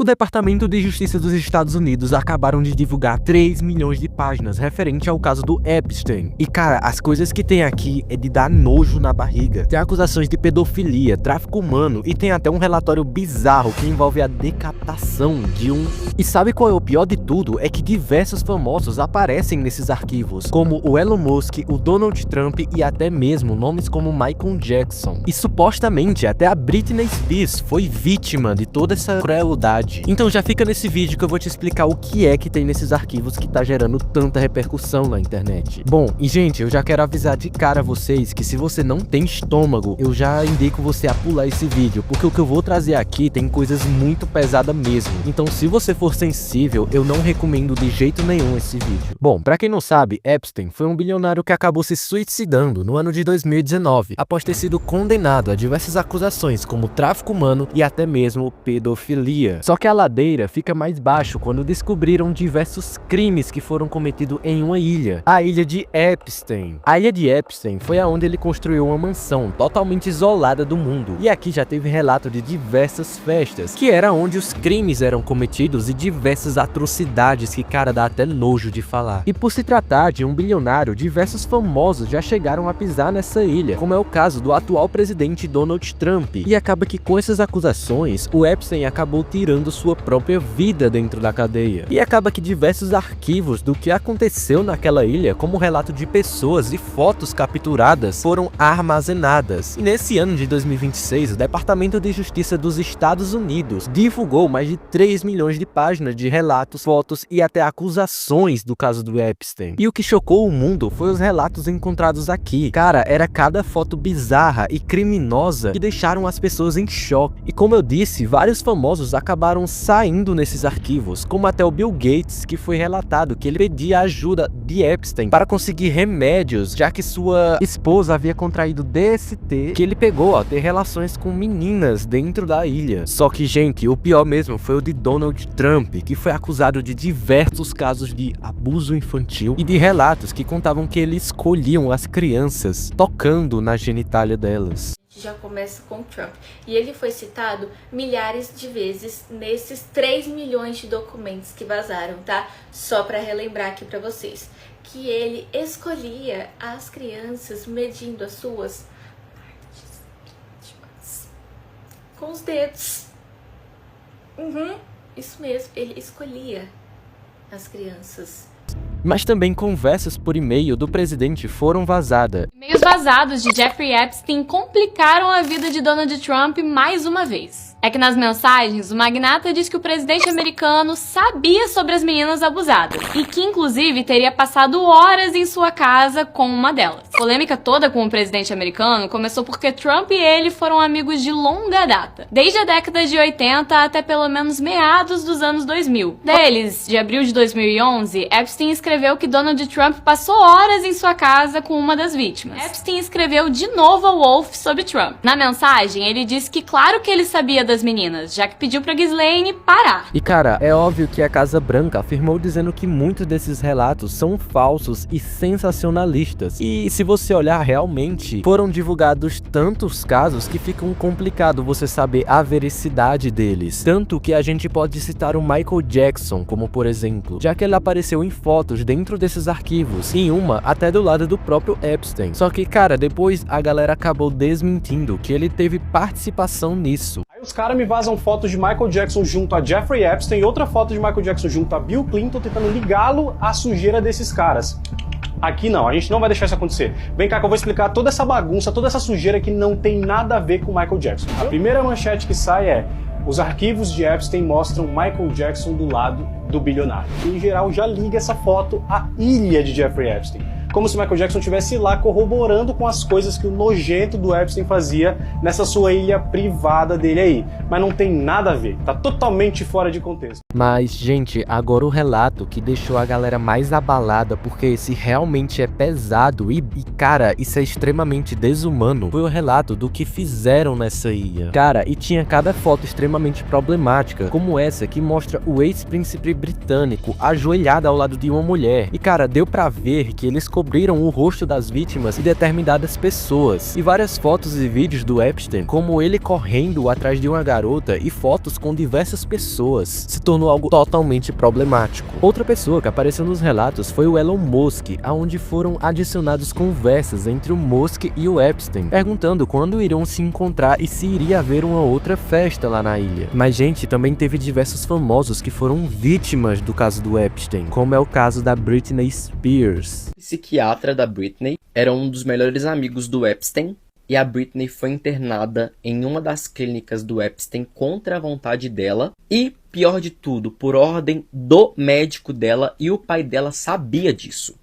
O Departamento de Justiça dos Estados Unidos acabaram de divulgar 3 milhões de páginas referente ao caso do Epstein. E cara, as coisas que tem aqui é de dar nojo na barriga. Tem acusações de pedofilia, tráfico humano e tem até um relatório bizarro que envolve a decapitação de um... E sabe qual é o pior de tudo? É que diversos famosos aparecem nesses arquivos, como o Elon Musk, o Donald Trump e até mesmo nomes como Michael Jackson. E supostamente até a Britney Spears foi vítima de toda essa crueldade. Então já fica nesse vídeo que eu vou te explicar o que é que tem nesses arquivos que tá gerando tanta repercussão na internet. Bom, e gente, eu já quero avisar de cara a vocês que se você não tem estômago, eu já indico você a pular esse vídeo, porque o que eu vou trazer aqui tem coisas muito pesadas mesmo. Então se você for sensível, eu não recomendo de jeito nenhum esse vídeo. Bom, pra quem não sabe, Epstein foi um bilionário que acabou se suicidando no ano de 2019, após ter sido condenado a diversas acusações como tráfico humano e até mesmo pedofilia. Só que a ladeira fica mais baixo quando descobriram diversos crimes que foram cometidos em uma ilha, a ilha de Epstein. A ilha de Epstein foi aonde ele construiu uma mansão totalmente isolada do mundo, e aqui já teve relato de diversas festas, que era onde os crimes eram cometidos e diversas atrocidades que, cara, dá até nojo de falar. E por se tratar de um bilionário, diversos famosos já chegaram a pisar nessa ilha, como é o caso do atual presidente Donald Trump. E acaba que com essas acusações, o Epstein acabou tirando sua própria vida dentro da cadeia. E acaba que diversos arquivos do que aconteceu naquela ilha, como relato de pessoas e fotos capturadas, foram armazenadas. E nesse ano de 2026, o Departamento de Justiça dos Estados Unidos divulgou mais de 3 milhões de páginas de relatos, fotos e até acusações do caso do Epstein. E o que chocou o mundo foi os relatos encontrados aqui. Cara, era cada foto bizarra e criminosa que deixaram as pessoas em choque. E como eu disse, vários famosos acabaram saindo nesses arquivos, como até o Bill Gates, que foi relatado que ele pedia ajuda de Epstein para conseguir remédios, já que sua esposa havia contraído DST, que ele pegou ao ter relações com meninas dentro da ilha. Só que, gente, o pior mesmo foi o de Donald Trump, que foi acusado de diversos casos de abuso infantil e de relatos que contavam que ele escolhiam as crianças tocando na genitália delas. Já começa com Trump. E ele foi citado milhares de vezes nesses 3 milhões de documentos que vazaram, tá? Só para relembrar aqui para vocês. Que ele escolhia as crianças medindo as suas partes íntimas com os dedos. Isso mesmo, ele escolhia as crianças. Mas também conversas por e-mail do presidente foram vazadas. E-mails vazados de Jeffrey Epstein complicaram a vida de Donald Trump mais uma vez. É que nas mensagens, o magnata diz que o presidente americano sabia sobre as meninas abusadas e que inclusive teria passado horas em sua casa com uma delas. A polêmica toda com o presidente americano começou porque Trump e ele foram amigos de longa data, desde a década de 80 até pelo menos meados dos anos 2000. Deles, de abril de 2011, Epstein escreveu que Donald Trump passou horas em sua casa com uma das vítimas. Epstein escreveu de novo ao Wolf sobre Trump. Na mensagem, ele disse que claro que ele sabia das meninas, já que pediu pra Ghislaine parar. E cara, é óbvio que a Casa Branca afirmou dizendo que muitos desses relatos são falsos e sensacionalistas. E se você olhar realmente, foram divulgados tantos casos que fica complicado você saber a veracidade deles. Tanto que a gente pode citar o Michael Jackson, como por exemplo, já que ele apareceu em fotos dentro desses arquivos, em uma até do lado do próprio Epstein. Só que cara, depois a galera acabou desmentindo que ele teve participação nisso. Aí os caras me vazam fotos de Michael Jackson junto a Jeffrey Epstein e outra foto de Michael Jackson junto a Bill Clinton tentando ligá-lo à sujeira desses caras. Aqui não, a gente não vai deixar isso acontecer. Vem cá que eu vou explicar toda essa bagunça, toda essa sujeira que não tem nada a ver com Michael Jackson. A primeira manchete que sai é: os arquivos de Epstein mostram Michael Jackson do lado do bilionário. Que em geral já liga essa foto à ilha de Jeffrey Epstein. Como se Michael Jackson estivesse lá corroborando com as coisas que o nojento do Epstein fazia nessa sua ilha privada dele aí. Mas não tem nada a ver, tá totalmente fora de contexto. Mas, gente, agora o relato que deixou a galera mais abalada, porque esse realmente é pesado e cara, isso é extremamente desumano, foi o relato do que fizeram nessa ilha. Cara, e tinha cada foto extremamente problemática, como essa que mostra o ex-príncipe britânico ajoelhado ao lado de uma mulher. E cara, deu pra ver que eles descobriram o rosto das vítimas e determinadas pessoas. E várias fotos e vídeos do Epstein, como ele correndo atrás de uma garota e fotos com diversas pessoas, se tornou algo totalmente problemático. Outra pessoa que apareceu nos relatos foi o Elon Musk, aonde foram adicionadas conversas entre o Musk e o Epstein, perguntando quando iriam se encontrar e se iria haver uma outra festa lá na ilha. Mas, gente, também teve diversos famosos que foram vítimas do caso do Epstein, como é o caso da Britney Spears. O psiquiatra da Britney era um dos melhores amigos do Epstein, e a Britney foi internada em uma das clínicas do Epstein contra a vontade dela, e, pior de tudo, por ordem do médico dela, e o pai dela sabia disso.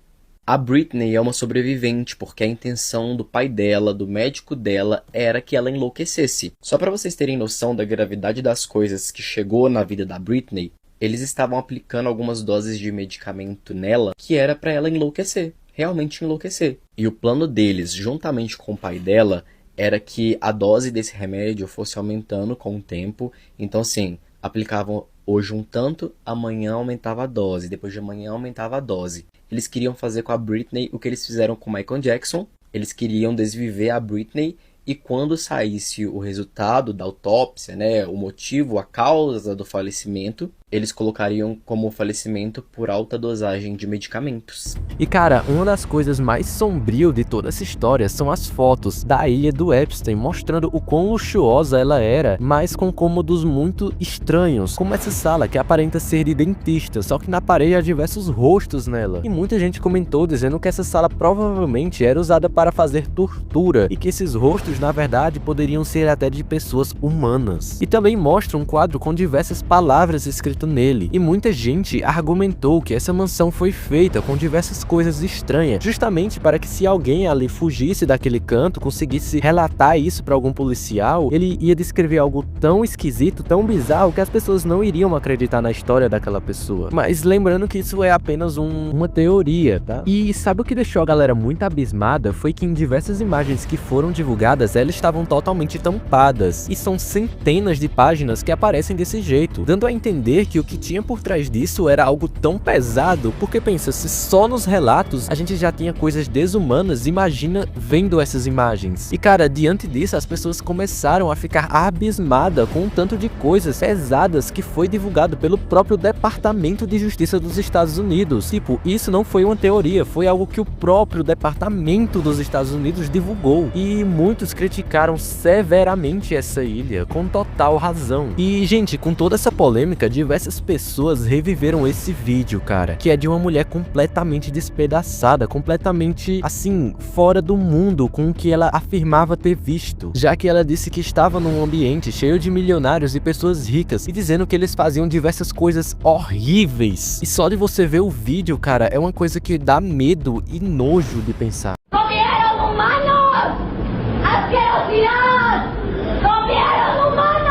A Britney é uma sobrevivente porque a intenção do pai dela, do médico dela, era que ela enlouquecesse. Só para vocês terem noção da gravidade das coisas que chegou na vida da Britney, eles estavam aplicando algumas doses de medicamento nela que era para ela enlouquecer, realmente enlouquecer. E o plano deles, juntamente com o pai dela, era que a dose desse remédio fosse aumentando com o tempo. Então, assim, aplicavam hoje um tanto, amanhã aumentava a dose, depois de amanhã aumentava a dose. Eles queriam fazer com a Britney o que eles fizeram com Michael Jackson. Eles queriam desviver a Britney e quando saísse o resultado da autópsia, né, o motivo, a causa do falecimento, eles colocariam como falecimento por alta dosagem de medicamentos. E cara, uma das coisas mais sombrias de toda essa história são as fotos da ilha do Epstein, mostrando o quão luxuosa ela era, mas com cômodos muito estranhos, como essa sala que aparenta ser de dentista, só que na parede há diversos rostos nela. E muita gente comentou dizendo que essa sala provavelmente era usada para fazer tortura, e que esses rostos na verdade poderiam ser até de pessoas humanas. E também mostra um quadro com diversas palavras escritas nele, e muita gente argumentou que essa mansão foi feita com diversas coisas estranhas, justamente para que se alguém ali fugisse daquele canto, conseguisse relatar isso para algum policial, ele ia descrever algo tão esquisito, tão bizarro, que as pessoas não iriam acreditar na história daquela pessoa. Mas lembrando que isso é apenas uma teoria, tá? E sabe o que deixou a galera muito abismada? Foi que em diversas imagens que foram divulgadas, elas estavam totalmente tampadas, e são centenas de páginas que aparecem desse jeito, dando a entender que o que tinha por trás disso era algo tão pesado, porque pensa, se só nos relatos a gente já tinha coisas desumanas, imagina vendo essas imagens. E cara, diante disso as pessoas começaram a ficar abismadas com um tanto de coisas pesadas que foi divulgado pelo próprio Departamento de Justiça dos Estados Unidos. Tipo, isso não foi uma teoria, foi algo que o próprio Departamento dos Estados Unidos divulgou, e muitos criticaram severamente essa ilha, com total razão. E gente, com toda essa polêmica, diversas pessoas reviveram esse vídeo, cara, que é de uma mulher completamente despedaçada, completamente, assim, fora do mundo com o que ela afirmava ter visto, já que ela disse que estava num ambiente cheio de milionários e pessoas ricas, e dizendo que eles faziam diversas coisas horríveis. E só de você ver o vídeo, cara, é uma coisa que dá medo e nojo de pensar. ¡Comieron humanos! ¡Asquerosidad! ¡Comieron humanos!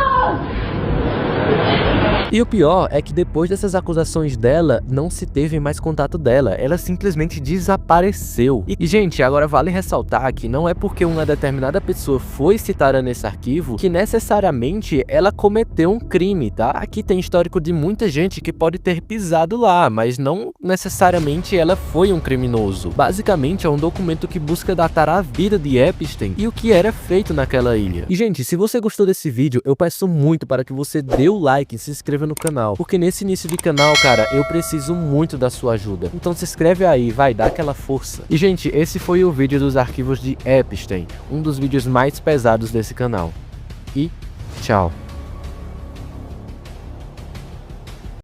E o pior é que depois dessas acusações dela, não se teve mais contato dela, ela simplesmente desapareceu. E gente, agora vale ressaltar que não é porque uma determinada pessoa foi citada nesse arquivo que necessariamente ela cometeu um crime, tá? Aqui tem histórico de muita gente que pode ter pisado lá, mas não necessariamente ela foi um criminoso. Basicamente é um documento que busca datar a vida de Epstein e o que era feito naquela ilha. E gente, se você gostou desse vídeo, eu peço muito para que você dê o like e se inscreva no canal, porque nesse início de canal, cara, eu preciso muito da sua ajuda. Então se inscreve aí, vai, dá aquela força. E gente, esse foi o vídeo dos arquivos de Epstein, um dos vídeos mais pesados desse canal. E tchau.